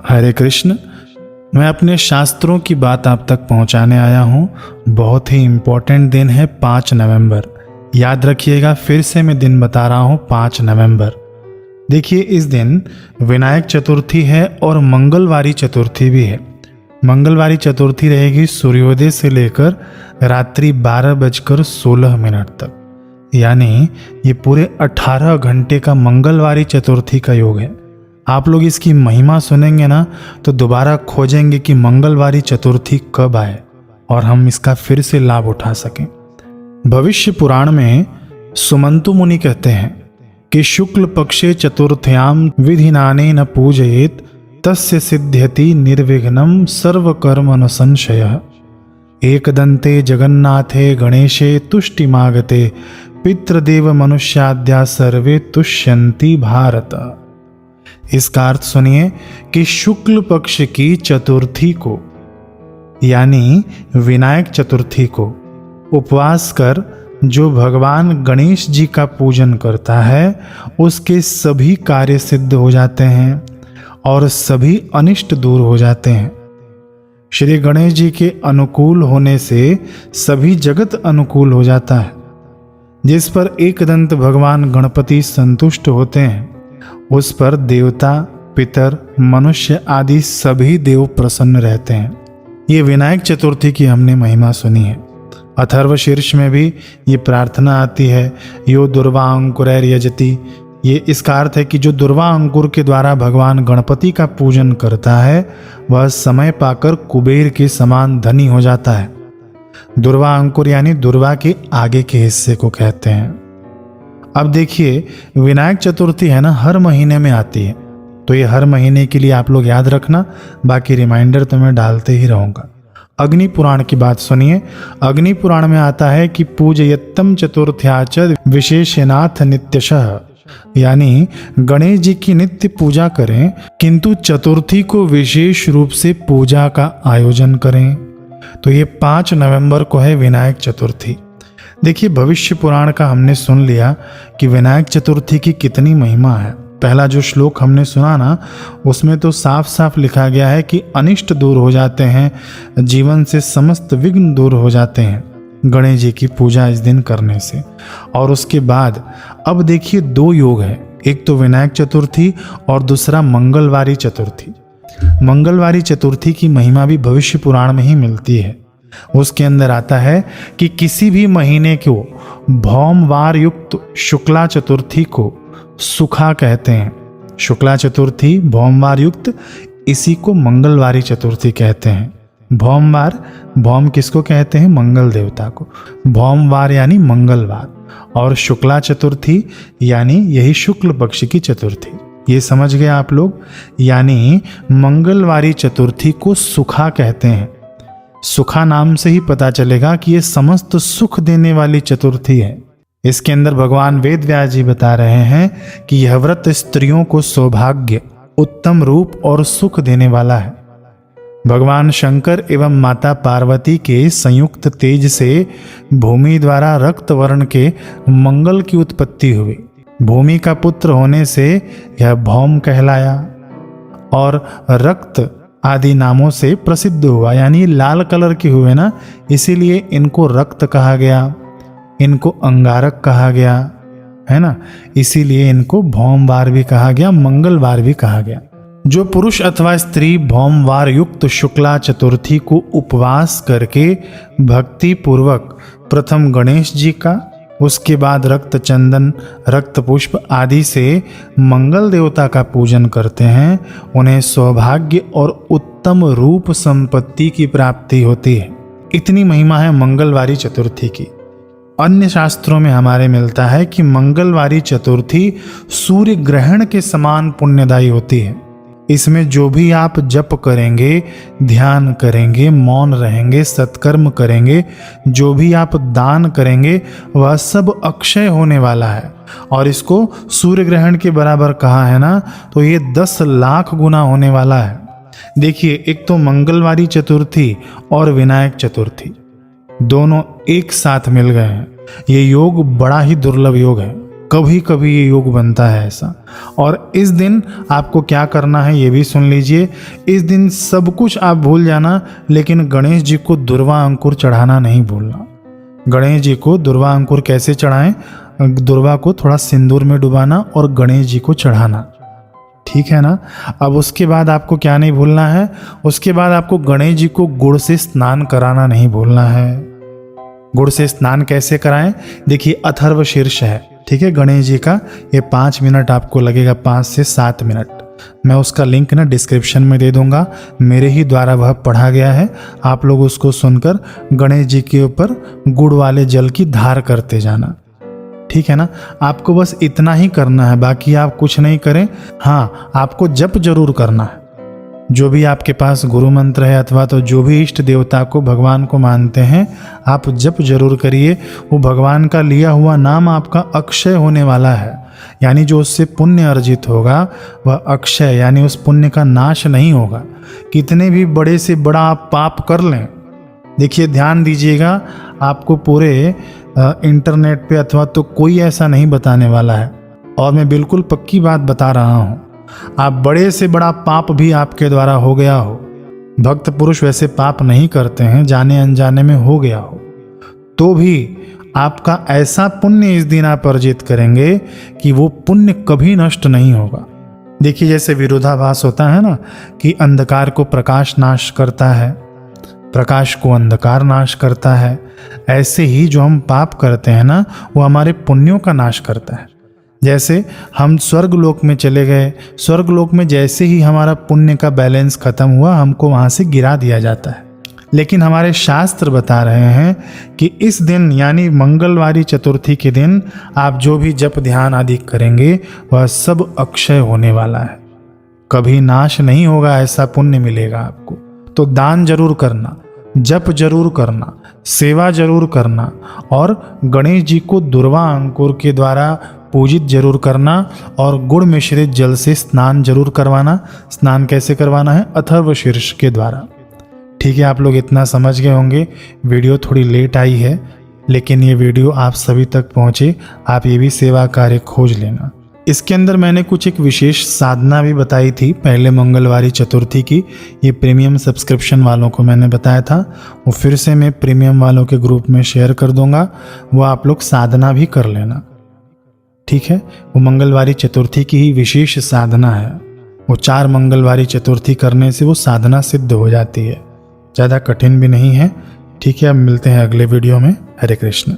हरे कृष्ण। मैं अपने शास्त्रों की बात आप तक पहुंचाने आया हूं। बहुत ही इम्पोर्टेंट दिन है 5 नवंबर। याद रखिएगा, फिर से मैं दिन बता रहा हूं, 5 नवंबर। देखिए, इस दिन विनायक चतुर्थी है और मंगलवारी चतुर्थी भी है। मंगलवारी चतुर्थी रहेगी सूर्योदय से लेकर रात्रि 12:16 तक, यानी ये पूरे 18 घंटे का मंगलवारी चतुर्थी का योग है। आप लोग इसकी महिमा सुनेंगे ना तो दोबारा खोजेंगे कि मंगलवारी चतुर्थी कब आए और हम इसका फिर से लाभ उठा सकें। भविष्य पुराण में सुमंतु मुनि कहते हैं कि शुक्ल पक्षे चतुर्थ्याम विधिनाने न पूजयेत तस्य सिद्ध्यति निर्विघ्नं सर्वकर्म न संशयः। एकदन्ते जगन्नाथे गणेशे तुष्टिमागते पितृदेव मनुष्याद्या सर्वे तुष्यन्ति भारत। इसका अर्थ सुनिए कि शुक्ल पक्ष की चतुर्थी को, यानी विनायक चतुर्थी को उपवास कर जो भगवान गणेश जी का पूजन करता है उसके सभी कार्य सिद्ध हो जाते हैं और सभी अनिष्ट दूर हो जाते हैं। श्री गणेश जी के अनुकूल होने से सभी जगत अनुकूल हो जाता है। जिस पर एकदंत भगवान गणपति संतुष्ट होते हैं उस पर देवता, पितर, मनुष्य आदि सभी देव प्रसन्न रहते हैं। ये विनायक चतुर्थी की हमने महिमा सुनी है। अथर्वशीर्ष में भी ये प्रार्थना आती है, यो दुर्वा अंकुरैर यजति। ये इसका अर्थ है कि जो दुर्वा अंकुर के द्वारा भगवान गणपति का पूजन करता है वह समय पाकर कुबेर के समान धनी हो जाता है। दुर्वा अंकुर यानी दुर्वा के आगे के हिस्से को कहते हैं। अब देखिए, विनायक चतुर्थी है ना, हर महीने में आती है, तो ये हर महीने के लिए आप लोग याद रखना, बाकी रिमाइंडर तो मैं डालते ही रहूँगा। अग्नि पुराण की बात सुनिए। अग्नि पुराण में आता है कि पूजयत्तम चतुर्थ्याच विशेषनाथ नित्यशः, यानी गणेश जी की नित्य पूजा करें किंतु चतुर्थी को विशेष रूप से पूजा का आयोजन करें। तो ये 5 नवंबर को है विनायक चतुर्थी। देखिए, भविष्य पुराण का हमने सुन लिया कि विनायक चतुर्थी की कितनी महिमा है। पहला जो श्लोक हमने सुना ना, उसमें तो साफ साफ लिखा गया है कि अनिष्ट दूर हो जाते हैं, जीवन से समस्त विघ्न दूर हो जाते हैं गणेश जी की पूजा इस दिन करने से। और उसके बाद अब देखिए 2 योग है, एक तो विनायक चतुर्थी और दूसरा मंगलवारी चतुर्थी। मंगलवारी चतुर्थी की महिमा भी भविष्य पुराण में ही मिलती है। उसके अंदर आता है कि किसी भी महीने को भौमवार युक्त शुक्ला चतुर्थी को सुखा कहते हैं। शुक्ला चतुर्थी भौमवार युक्त, इसी को मंगलवारी चतुर्थी कहते हैं। भौमवार, भौम किसको कहते हैं? मंगल देवता को। भौमवार यानी मंगलवार, और शुक्ला चतुर्थी यानी यही शुक्ल पक्ष की चतुर्थी। ये समझ गए आप लोग? यानी मंगलवारी चतुर्थी को सुखा कहते हैं। सुखा नाम से ही पता चलेगा कि ये समस्त सुख देने वाली चतुर्थी है। इसके अंदर भगवान वेद व्यास जी बता रहे हैं कि यह व्रत स्त्रियों को सौभाग्य, उत्तम रूप और सुख देने वाला है। भगवान शंकर एवं माता पार्वती के संयुक्त तेज से भूमि द्वारा रक्त वर्ण के मंगल की उत्पत्ति हुई। भूमि का पुत्र होने से यह भौम कहलाया और रक्त आदि नामों से प्रसिद्ध हुआ, यानी लाल कलर के हुए ना, इसीलिए इनको रक्त कहा गया, इनको अंगारक कहा गया, है ना, इसीलिए इनको भौमवार भी कहा गया, मंगलवार भी कहा गया। जो पुरुष अथवा स्त्री भौमवार युक्त शुक्ला चतुर्थी को उपवास करके भक्ति पूर्वक प्रथम गणेश जी का, उसके बाद रक्त चंदन, रक्त पुष्प आदि से मंगल देवता का पूजन करते हैं, उन्हें सौभाग्य और उत्तम रूप संपत्ति की प्राप्ति होती है। इतनी महिमा है मंगलवारी चतुर्थी की। अन्य शास्त्रों में हमारे मिलता है कि मंगलवारी चतुर्थी सूर्य ग्रहण के समान पुण्यदायी होती है। इसमें जो भी आप जप करेंगे, ध्यान करेंगे, मौन रहेंगे, सत्कर्म करेंगे, जो भी आप दान करेंगे वह सब अक्षय होने वाला है। और इसको सूर्य ग्रहण के बराबर कहा है ना, तो ये 10 लाख गुना होने वाला है। देखिए, एक तो मंगलवारी चतुर्थी और विनायक चतुर्थी दोनों एक साथ मिल गए हैं। ये योग बड़ा ही दुर्लभ योग है। कभी कभी ये योग बनता है ऐसा। और इस दिन आपको क्या करना है ये भी सुन लीजिए। इस दिन सब कुछ आप भूल जाना, लेकिन गणेश जी को दुर्वा अंकुर चढ़ाना नहीं भूलना। गणेश जी को दुर्वा अंकुर कैसे चढ़ाएं? दुर्वा को थोड़ा सिंदूर में डुबाना और गणेश जी को चढ़ाना, ठीक है ना। अब उसके बाद आपको क्या नहीं भूलना है? उसके बाद आपको गणेश जी को गुड़ से स्नान कराना नहीं भूलना है। गुड़ से स्नान कैसे कराएं? देखिए अथर्व शीर्ष है, ठीक है, गणेश जी का। ये 5 मिनट आपको लगेगा, 5 से 7 मिनट। मैं उसका लिंक ना डिस्क्रिप्शन में दे दूंगा, मेरे ही द्वारा वह पढ़ा गया है। आप लोग उसको सुनकर गणेश जी के ऊपर गुड़ वाले जल की धार करते जाना, ठीक है ना। आपको बस इतना ही करना है, बाकी आप कुछ नहीं करें। हाँ, आपको जप जरूर करना है। जो भी आपके पास गुरु मंत्र है अथवा तो जो भी इष्ट देवता को, भगवान को मानते हैं, आप जप जरूर करिए। वो भगवान का लिया हुआ नाम आपका अक्षय होने वाला है, यानी जो उससे पुण्य अर्जित होगा वह अक्षय, यानी उस पुण्य का नाश नहीं होगा। कितने भी बड़े से बड़ा आप पाप कर लें, देखिए ध्यान दीजिएगा, आपको पूरे इंटरनेट पे अथवा तो कोई ऐसा नहीं बताने वाला है, और मैं बिल्कुल पक्की बात बता रहा हूँ। आप बड़े से बड़ा पाप भी आपके द्वारा हो गया हो, भक्त पुरुष वैसे पाप नहीं करते हैं, जाने अनजाने में हो गया हो, तो भी आपका ऐसा पुण्य इस दिन आप अर्जित करेंगे कि वो पुण्य कभी नष्ट नहीं होगा। देखिए जैसे विरोधाभास होता है ना, कि अंधकार को प्रकाश नाश करता है, प्रकाश को अंधकार नाश करता है, ऐसे ही जो हम पाप करते हैं ना, वो हमारे पुण्यों का नाश करता है। जैसे हम स्वर्ग लोक में चले गए, स्वर्ग लोक में जैसे ही हमारा पुण्य का बैलेंस खत्म हुआ, हमको वहाँ से गिरा दिया जाता है। लेकिन हमारे शास्त्र बता रहे हैं कि इस दिन यानी मंगलवारी चतुर्थी के दिन आप जो भी जप ध्यान आदि करेंगे वह सब अक्षय होने वाला है, कभी नाश नहीं होगा, ऐसा पुण्य मिलेगा आपको। तो दान जरूर करना, जप जरूर करना, सेवा जरूर करना, और गणेश जी को दुर्वा अंकुर के द्वारा पूजित जरूर करना, और गुड़ मिश्रित जल से स्नान जरूर करवाना। स्नान कैसे करवाना है? अथर्व शीर्ष के द्वारा, ठीक है। आप लोग इतना समझ गए होंगे। वीडियो थोड़ी लेट आई है, लेकिन ये वीडियो आप सभी तक पहुँचे, आप ये भी सेवा कार्य खोज लेना। इसके अंदर मैंने कुछ एक विशेष साधना भी बताई थी पहले मंगलवारी चतुर्थी की, ये प्रीमियम सब्सक्रिप्शन वालों को मैंने बताया था, वो फिर से मैं प्रीमियम वालों के ग्रुप में शेयर कर दूंगा, वो आप लोग साधना भी कर लेना, ठीक है। वो मंगलवारी चतुर्थी की ही विशेष साधना है, वो 4 मंगलवारी चतुर्थी करने से वो साधना सिद्ध हो जाती है, ज़्यादा कठिन भी नहीं है, ठीक है। अब मिलते हैं अगले वीडियो में। हरे कृष्ण।